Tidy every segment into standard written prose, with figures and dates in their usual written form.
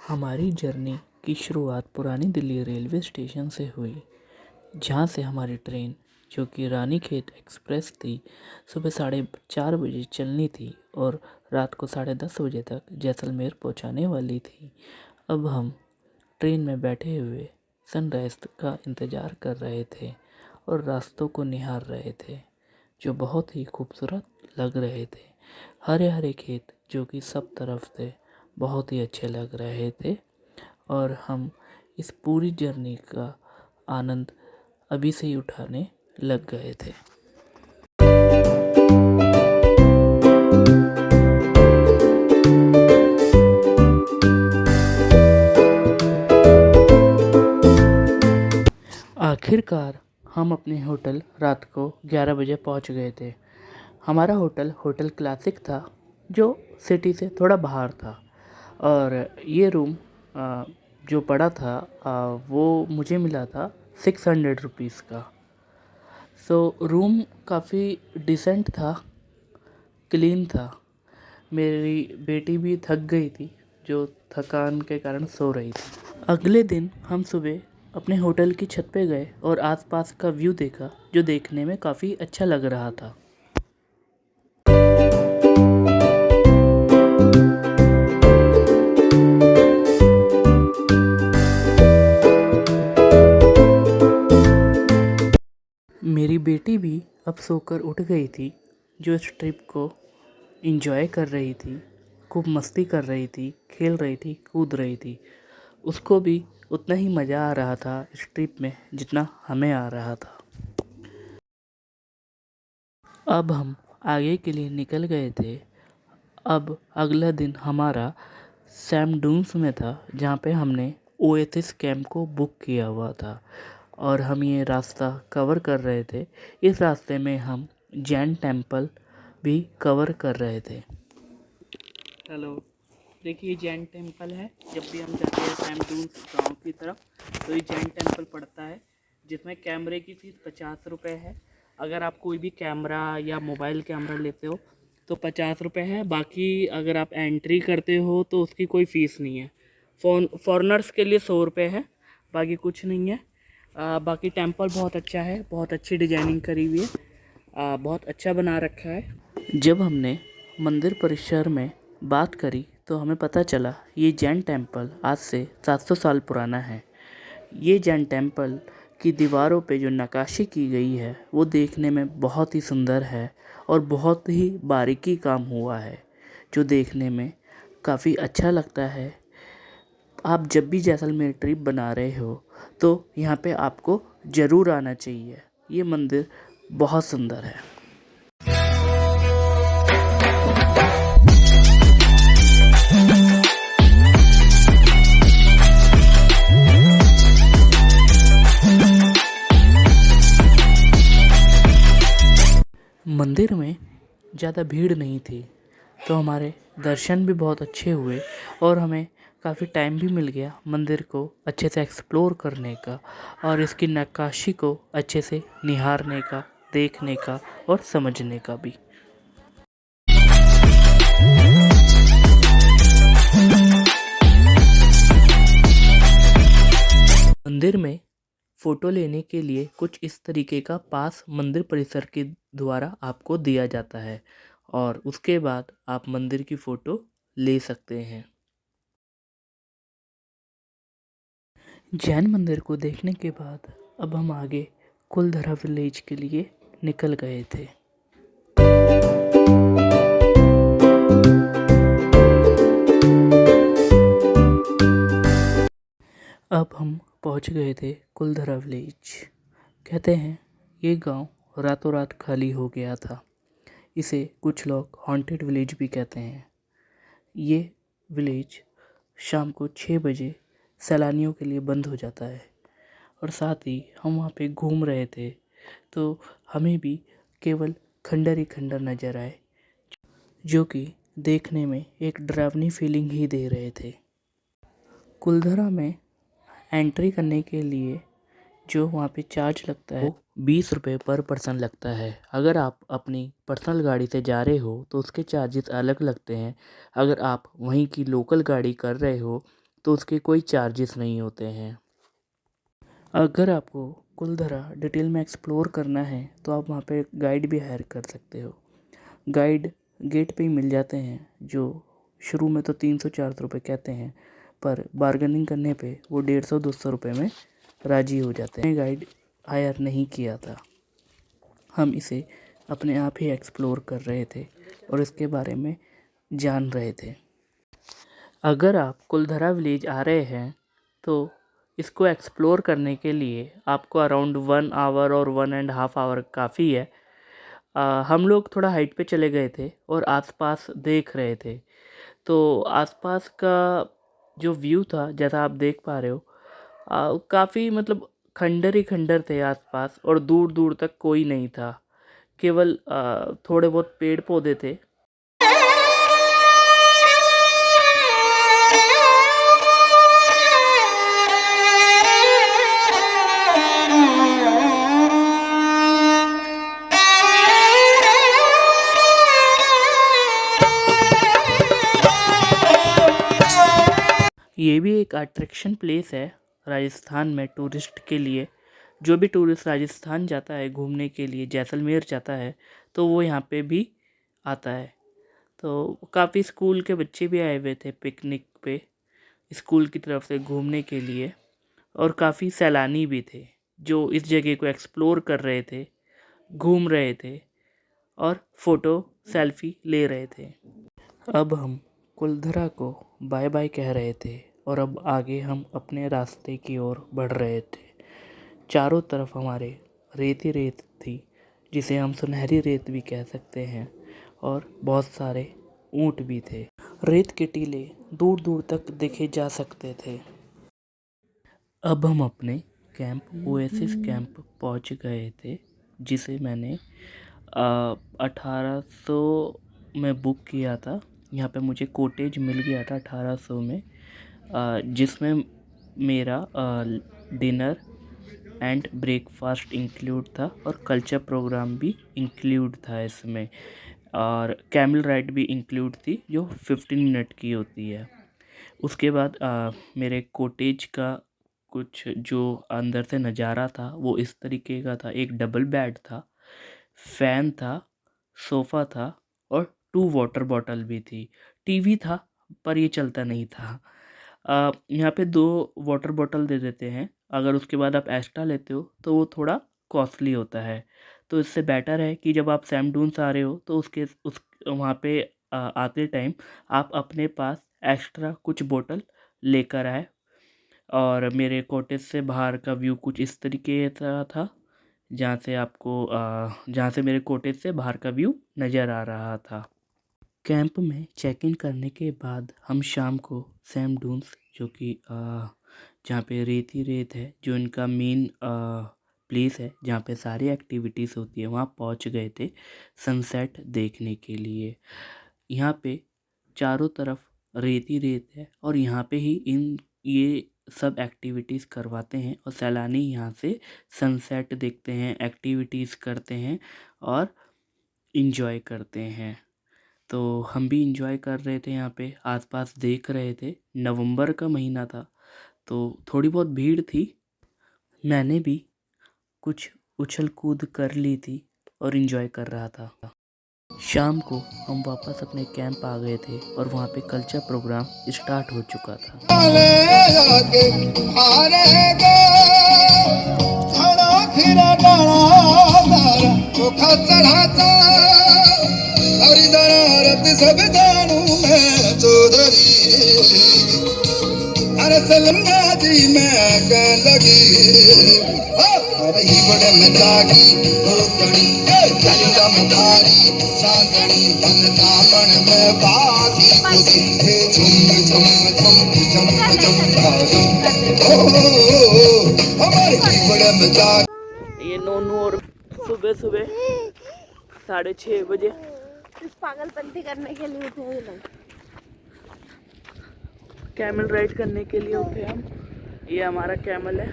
हमारी जर्नी की शुरुआत पुरानी दिल्ली रेलवे स्टेशन से हुई, जहाँ से हमारी ट्रेन जो कि रानीखेत एक्सप्रेस थी सुबह 4:30 बजे चलनी थी और रात को 10:30 बजे तक जैसलमेर पहुँचाने वाली थी। अब हम ट्रेन में बैठे हुए सनराइज़ का इंतज़ार कर रहे थे और रास्तों को निहार रहे थे जो बहुत ही खूबसूरत लग रहे थे। हरे हरे खेत जो कि सब तरफ थे, बहुत ही अच्छे लग रहे थे और हम इस पूरी जर्नी का आनंद अभी से ही उठाने लग गए थे। आखिरकार हम अपने होटल रात को 11 बजे पहुंच गए थे। हमारा होटल क्लासिक था जो सिटी से थोड़ा बाहर था और ये रूम जो पड़ा था वो मुझे मिला था 600 रुपीज़ का। सो रूम काफ़ी डिसेंट था, क्लीन था। मेरी बेटी भी थक गई थी जो थकान के कारण सो रही थी। अगले दिन हम सुबह अपने होटल की छत पे गए और आसपास का व्यू देखा जो देखने में काफ़ी अच्छा लग रहा था। मेरी बेटी भी अब सोकर उठ गई थी जो इस ट्रिप को एंजॉय कर रही थी, खूब मस्ती कर रही थी, खेल रही थी, कूद रही थी। उसको भी उतना ही मज़ा आ रहा था इस ट्रिप में जितना हमें आ रहा था। अब हम आगे के लिए निकल गए थे। अब अगला दिन हमारा सैम डून्स में था जहाँ पे हमने ओएसिस कैंप को बुक किया हुआ था और हम ये रास्ता कवर कर रहे थे। इस रास्ते में हम जैन टेम्पल भी कवर कर रहे थे। हेलो, देखिए जैन टेम्पल है। जब भी हम जाते हैं सैम डून्स गाँव की तरफ तो ये जैन टेम्पल पड़ता है जिसमें कैमरे की फ़ीस 50 रुपये है। अगर आप कोई भी कैमरा या मोबाइल कैमरा लेते हो तो 50 रुपये है। बाकी अगर आप एंट्री करते हो तो उसकी कोई फ़ीस नहीं है। फॉरेनर्स के लिए 100 रुपये है, बाकी कुछ नहीं है। बाकी टेम्पल बहुत अच्छा है, बहुत अच्छी डिजाइनिंग करी हुई है, बहुत अच्छा बना रखा है। जब हमने मंदिर परिसर में बात करी तो हमें पता चला ये जैन टेम्पल आज से 700 साल पुराना है। ये जैन टेम्पल की दीवारों पे जो नक्काशी की गई है वो देखने में बहुत ही सुंदर है और बहुत ही बारीकी काम हुआ है जो देखने में काफ़ी अच्छा लगता है। आप जब भी जैसलमेर ट्रिप बना रहे हो तो यहाँ पे आपको ज़रूर आना चाहिए। ये मंदिर बहुत सुंदर है। मंदिर में ज़्यादा भीड़ नहीं थी तो हमारे दर्शन भी बहुत अच्छे हुए और हमें काफ़ी टाइम भी मिल गया मंदिर को अच्छे से एक्सप्लोर करने का और इसकी नक्काशी को अच्छे से निहारने का, देखने का और समझने का भी। मंदिर में फ़ोटो लेने के लिए कुछ इस तरीके का पास मंदिर परिसर के द्वारा आपको दिया जाता है और उसके बाद आप मंदिर की फ़ोटो ले सकते हैं। जैन मंदिर को देखने के बाद अब हम आगे कुलधरा विलेज के लिए निकल गए थे। अब हम पहुंच गए थे कुलधरा विलेज। कहते हैं ये गांव रातों रात खाली हो गया था। इसे कुछ लोग हॉन्टेड विलेज भी कहते हैं। ये विलेज शाम को 6 बजे सैलानियों के लिए बंद हो जाता है और साथ ही हम वहाँ पे घूम रहे थे तो हमें भी केवल खंडर ही खंडर नज़र आए जो कि देखने में एक डरावनी फीलिंग ही दे रहे थे। कुलधरा में एंट्री करने के लिए जो वहाँ पे चार्ज लगता है वो 20 रुपये पर पर्सन लगता है। अगर आप अपनी पर्सनल गाड़ी से जा रहे हो तो उसके चार्जेस अलग लगते हैं। अगर आप वहीं की लोकल गाड़ी कर रहे हो तो उसके कोई चार्जेस नहीं होते हैं। अगर आपको कुलधरा डिटेल में एक्सप्लोर करना है तो आप वहाँ पे गाइड भी हायर कर सकते हो। गाइड गेट पे ही मिल जाते हैं, जो शुरू में तो 300-400 रुपये कहते हैं, पर बार्गेनिंग करने पे वो 150-200 रुपये में राजी हो जाते हैं। गाइड हायर नहीं किया था, हम इसे अपने आप ही एक्सप्लोर कर रहे थे और इसके बारे में जान रहे थे। अगर आप कुलधरा विलेज आ रहे हैं तो इसको एक्सप्लोर करने के लिए आपको अराउंड 1 आवर और 1.5 आवर काफ़ी है। हम लोग थोड़ा हाइट पे चले गए थे और आसपास देख रहे थे, तो आसपास का जो व्यू था जैसा आप देख पा रहे हो, काफ़ी मतलब खंडर ही खंडर थे आसपास और दूर दूर तक कोई नहीं था, केवल थोड़े बहुत पेड़ पौधे थे। ये भी एक अट्रैक्शन प्लेस है राजस्थान में टूरिस्ट के लिए। जो भी टूरिस्ट राजस्थान जाता है घूमने के लिए, जैसलमेर जाता है, तो वो यहाँ पे भी आता है। तो काफ़ी स्कूल के बच्चे भी आए हुए थे पिकनिक पे स्कूल की तरफ से घूमने के लिए, और काफ़ी सैलानी भी थे जो इस जगह को एक्सप्लोर कर रहे थे, घूम रहे थे और फ़ोटो सेल्फी ले रहे थे। अब हम कुलधरा को बाय बाय कह रहे थे और अब आगे हम अपने रास्ते की ओर बढ़ रहे थे। चारों तरफ हमारे रेत ही रेत थी, जिसे हम सुनहरी रेत भी कह सकते हैं, और बहुत सारे ऊंट भी थे। रेत के टीले दूर दूर तक देखे जा सकते थे। अब हम अपने कैंप ओएसिस कैंप पहुंच गए थे, जिसे मैंने 1800 में बुक किया था। यहाँ पे मुझे कॉटेज मिल गया था 1800 में, जिसमें मेरा डिनर एंड ब्रेकफास्ट इंक्लूड था और कल्चर प्रोग्राम भी इंक्लूड था इसमें, और कैमल राइड भी इंक्लूड थी जो 15 मिनट की होती है। उसके बाद मेरे कॉटेज का कुछ जो अंदर से नज़ारा था वो इस तरीके का था। एक डबल बेड था, फ़ैन था, सोफ़ा था और 2 वाटर बॉटल भी थी। टीवी था पर ये चलता नहीं था। यहाँ पे 2 वाटर बॉटल दे देते हैं, अगर उसके बाद आप एक्स्ट्रा लेते हो तो वो थोड़ा कॉस्टली होता है। तो इससे बेटर है कि जब आप सैम डून्स आ रहे हो तो उस वहाँ पे आते टाइम आप अपने पास एक्स्ट्रा कुछ बोतल लेकर आए। और मेरे कॉटेज से बाहर का व्यू कुछ इस तरीके का था, जहाँ से मेरे कॉटेज से बाहर का व्यू नज़र आ रहा था। कैंप में चेक इन करने के बाद हम शाम को सैम डून्स, जो कि जहाँ पे रेत ही रेत है, जो इनका मेन प्लेस है जहाँ पे सारी एक्टिविटीज़ होती है, वहाँ पहुँच गए थे सनसेट देखने के लिए। यहाँ पे चारों तरफ रेत ही रेत है और यहाँ पे ही ये सब एक्टिविटीज़ करवाते हैं और सैलानी यहाँ से सनसेट देखते हैं, एक्टिविटीज़ करते हैं और इन्जॉय करते हैं। तो हम भी इंजॉय कर रहे थे, यहाँ पे आसपास देख रहे थे। नवंबर का महीना था तो थोड़ी बहुत भीड़ थी। मैंने भी कुछ उछल कूद कर ली थी और इंजॉय कर रहा था। शाम को हम वापस अपने कैंप आ गए थे और वहाँ पे कल्चर प्रोग्राम स्टार्ट हो चुका था। सब जानू मैं चौधरी, अरे सलमा जी मैं कह लगी, अरे ही बड़े में जागी धोकड़ी चलिया मदारी चांदनी बनता बन में बागी खुशी है झुम झुम झुम झुम झुम ओ हमारे ही बड़े में जागी। ये नोनू और सुबह सुबह 6:30 बजे इस पागलपंती करने के लिए उठे हुए लोग, कैमल राइड करने के लिए उठे हम। ये हमारा कैमल है।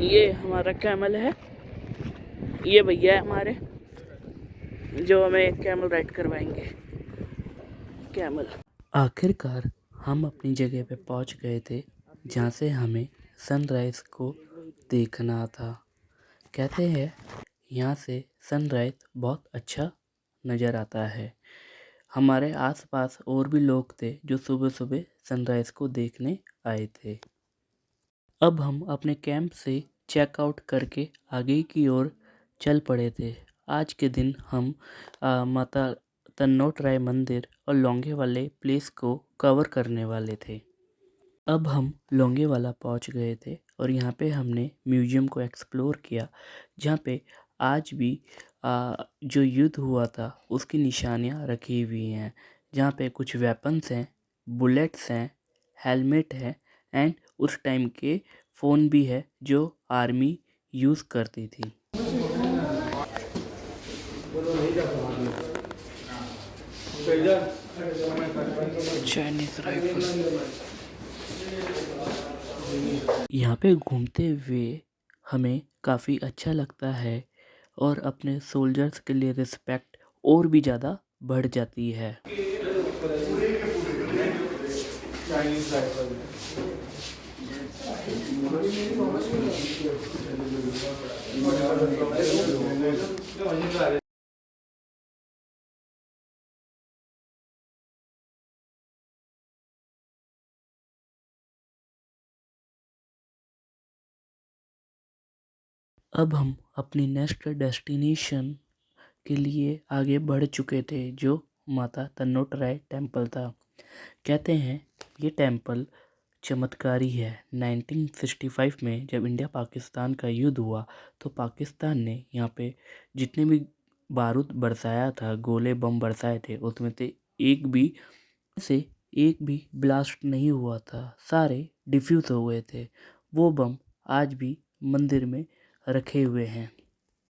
ये हमारा कैमल है। ये भैया है हमारे जो हमें कैमल राइड करवाएंगे। कैमल। आखिरकार हम अपनी जगह पे पहुंच गए थे जहां से हमें सनराइज़ को देखना था। कहते हैं यहाँ से सनराइज़ बहुत अच्छा नज़र आता है। हमारे आसपास और भी लोग थे जो सुबह सुबह सनराइज़ को देखने आए थे। अब हम अपने कैंप से चेकआउट करके आगे की ओर चल पड़े थे। आज के दिन हम माता तन्नोट राय मंदिर और लौंगे वाले प्लेस को कवर करने वाले थे। अब हम लौंगे वाला पहुंच गए थे और यहाँ पे हमने म्यूजियम को एक्सप्लोर किया जहाँ पे आज भी जो युद्ध हुआ था उसकी निशानियाँ रखी हुई हैं। जहाँ पे कुछ वेपन्स हैं, बुलेट्स हैं, हेलमेट है एंड उस टाइम के फ़ोन भी है जो आर्मी यूज़ करती थी। Chinese rifle. यहाँ पे घूमते हुए हमें काफ़ी अच्छा लगता है और अपने सोल्जर्स के लिए रिस्पेक्ट और भी ज़्यादा बढ़ जाती है। अब हम अपनी नेक्स्ट डेस्टिनेशन के लिए आगे बढ़ चुके थे जो माता तन्नोट राय टेम्पल था। कहते हैं ये टेम्पल चमत्कारी है। 1965 में जब इंडिया पाकिस्तान का युद्ध हुआ तो पाकिस्तान ने यहाँ पे जितने भी बारूद बरसाया था, गोले बम बरसाए थे, उसमें से एक भी ब्लास्ट नहीं हुआ था। सारे डिफ्यूज़ हो गए थे। वो बम आज भी मंदिर में रखे हुए हैं।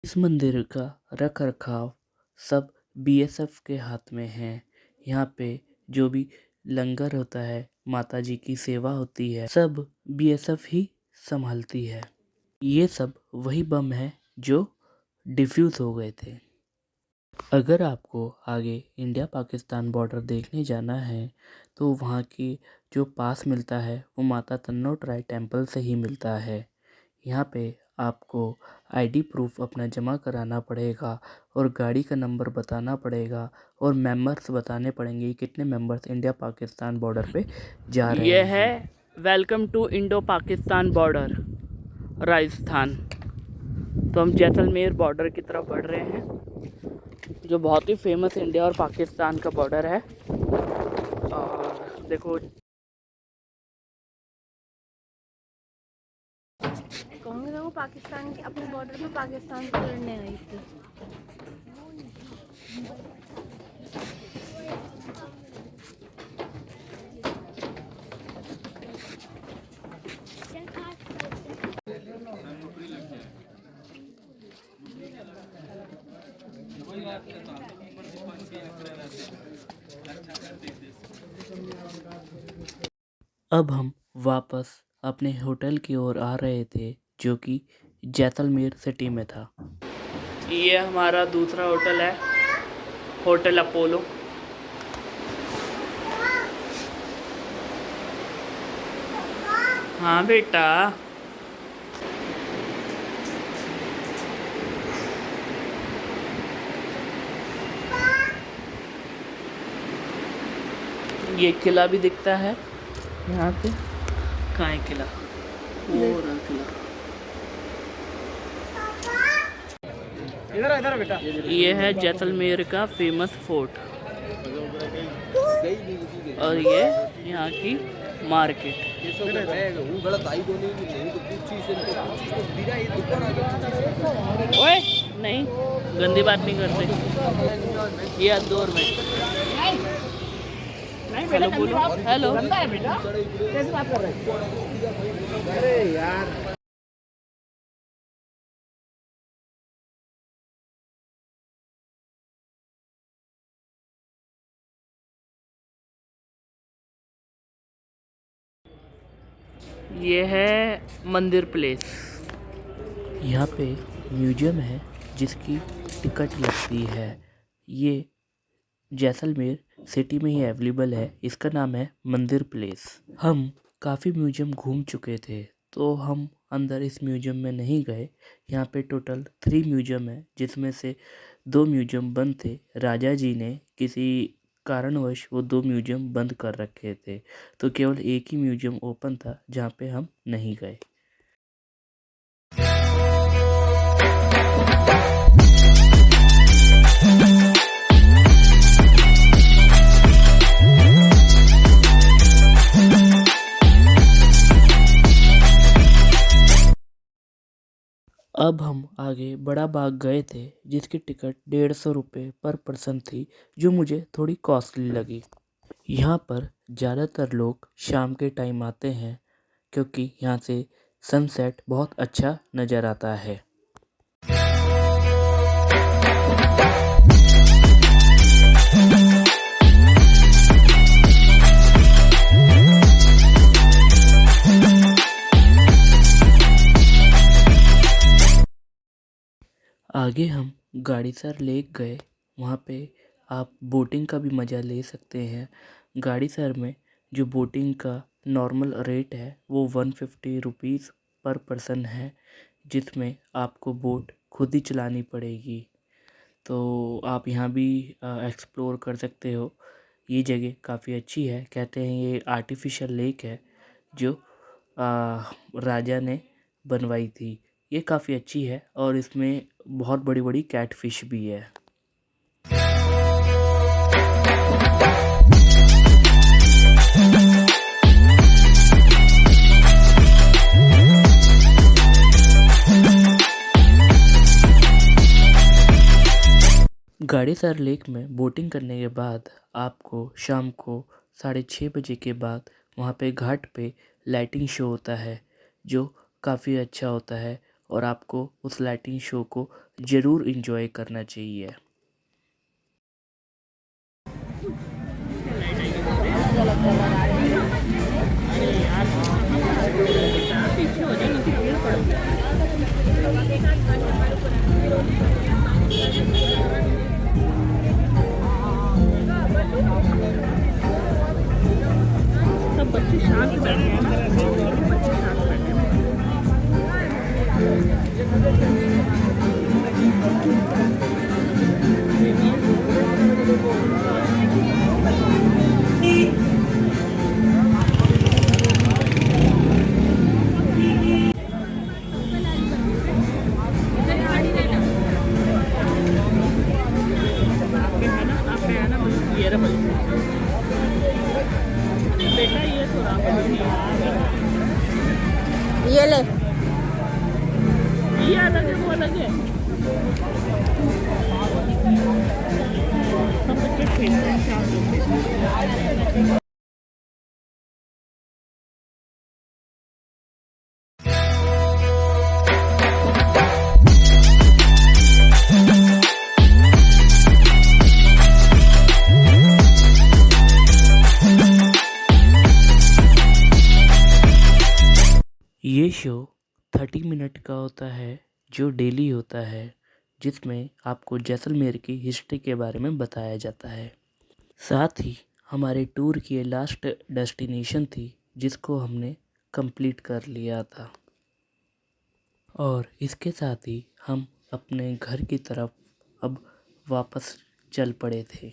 इस मंदिर का रख रखाव सब बीएसएफ के हाथ में है। यहाँ पे जो भी लंगर होता है, माता जी की सेवा होती है, सब बीएसएफ ही संभालती है। ये सब वही बम है जो डिफ्यूज़ हो गए थे। अगर आपको आगे इंडिया पाकिस्तान बॉर्डर देखने जाना है तो वहाँ की जो पास मिलता है वो माता तन्नोट राय टेम्पल से ही मिलता है। यहाँ पे आपको आईडी प्रूफ अपना जमा कराना पड़ेगा और गाड़ी का नंबर बताना पड़ेगा और मेंबर्स बताने पड़ेंगे कितने मेंबर्स इंडिया पाकिस्तान बॉर्डर पे जा रहे हैं। यह है welcome to Indo Pakistan border Rajasthan. तो हम जैसलमेर बॉर्डर की तरफ बढ़ रहे हैं जो बहुत ही फेमस इंडिया और पाकिस्तान का बॉर्डर है। और देखो कहूँगी ना वो पाकिस्तान के अपने बॉर्डर पे पाकिस्तान से लड़ने आई थी। अब हम वापस अपने होटल की ओर आ रहे थे जो कि जैसलमेर सिटी में था। ये हमारा दूसरा होटल है, होटल अपोलो। हाँ बेटा। ये किला भी दिखता है यहाँ पे। कहाँ है किला? वो रहा किला। इधर इधर बेटा। ये है जैसलमेर का फेमस फोर्ट और ये यहाँ की मार्केट। ओए नहीं, गंदी बात नहीं करते। ये दूर में हेलो बोलो। हेलो। कैसे बात कर रहे हैं? अरे यार ये है मंदिर प्लेस। यहाँ पे म्यूजियम है जिसकी टिकट लगती है। ये जैसलमेर सिटी में ही अवेलेबल है। इसका नाम है मंदिर प्लेस। हम काफ़ी म्यूजियम घूम चुके थे, तो हम अंदर इस म्यूजियम में नहीं गए। यहाँ पे टोटल 3 म्यूजियम है, जिसमें से 2 म्यूजियम बंद थे। राजा जी ने किसी कारणवश वो 2 म्यूजियम बंद कर रखे थे, तो केवल एक ही म्यूजियम ओपन था जहाँ पे हम नहीं गए। अब हम आगे बड़ा बाग गए थे, जिसकी टिकट 150 रुपये पर पर्सन थी, जो मुझे थोड़ी कॉस्टली लगी। यहाँ पर ज़्यादातर लोग शाम के टाइम आते हैं, क्योंकि यहाँ से सनसेट बहुत अच्छा नज़र आता है। आगे हम गाड़ीसर लेक गए। वहाँ पे आप बोटिंग का भी मज़ा ले सकते हैं। गाड़ीसर में जो बोटिंग का नॉर्मल रेट है वो 150 रुपीज़ पर पर्सन है, जिसमें आपको बोट खुद ही चलानी पड़ेगी। तो आप यहाँ भी एक्सप्लोर कर सकते हो। ये जगह काफ़ी अच्छी है। कहते हैं ये आर्टिफिशियल लेक है, जो राजा ने बनवाई थी। ये काफ़ी अच्छी है और इसमें बहुत बड़ी बड़ी कैटफिश भी है। गाड़ीसर लेक में बोटिंग करने के बाद आपको शाम को 6:30 बजे के बाद वहाँ पे घाट पे लाइटिंग शो होता है, जो काफ़ी अच्छा होता है और आपको उस लाइटिंग शो को ज़रूर एंजॉय करना चाहिए। सब बच्चे शांत बैठे हैं ना, बच्चे शांत बैठे हैं। आपके है ना, आपके है ना, ये रहा भाई। बेटा ये तो रहा ये ले। ये अलग है, वो अलग है। सब बच्चे खेलते हैं शाम को। ये शो 30 मिनट का होता है, जो डेली होता है, जिसमें आपको जैसलमेर की हिस्ट्री के बारे में बताया जाता है। साथ ही हमारे टूर की ये लास्ट डेस्टिनेशन थी, जिसको हमने कंप्लीट कर लिया था। और इसके साथ ही हम अपने घर की तरफ अब वापस चल पड़े थे।